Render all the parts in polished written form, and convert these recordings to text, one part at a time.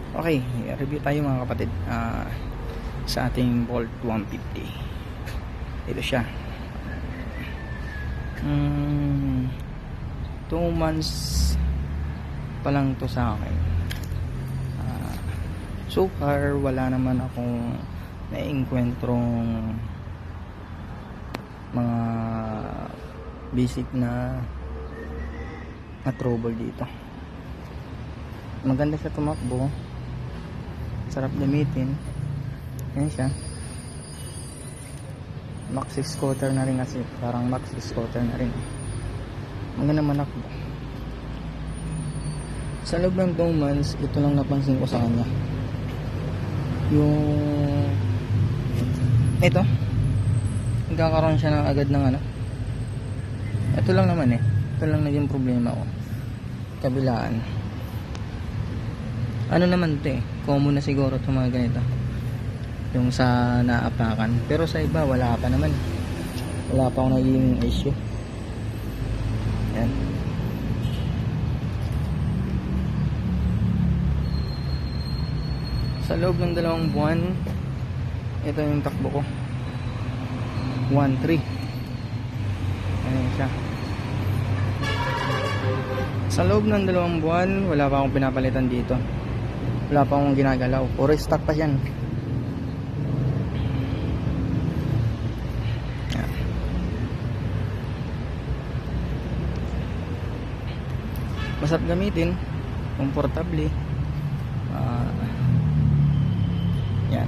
Okay, review tayo mga kapatid sa ating Bolt 150. Ito siya. 2 months pa lang to sa akin. So far wala naman akong naengkwentrong mga basic na trouble dito. Maganda siya tumakbo, sarap gamitin. Yan siya, maxi scooter na rin kasi, parang maxi scooter na rin. Maganda manakbo. Sa loob ng 2 months, ito lang napansin ko sa kanya, yung ito, nagkakaroon siya ng agad ng ito lang naman ito lang naging problema ko. Kabilaan, naman ito common na siguro ito mga ganito, yung sa naapakan. Pero sa iba wala pa naman, wala pa akong naging issue. Yan. Sa loob ng 2 buwan, ito yung takbo ko, 1.3. Ayan siya. Sa loob ng 2 buwan, wala pa akong pinapalitan dito, wala pa akong ginagalaw, puro stock pa yan. Ayan. Masarap gamitin, komportable. Yan.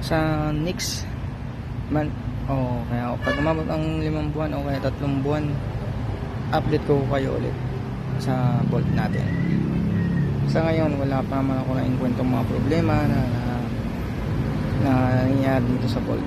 Sa next month, kaya pag umabot ang 5 buwan o kaya 3 buwan, update ko kayo ulit sa Bolt natin. Sa ngayon wala pa naman ako na-enkwentong mga problema na nangyayari dito sa Bolt.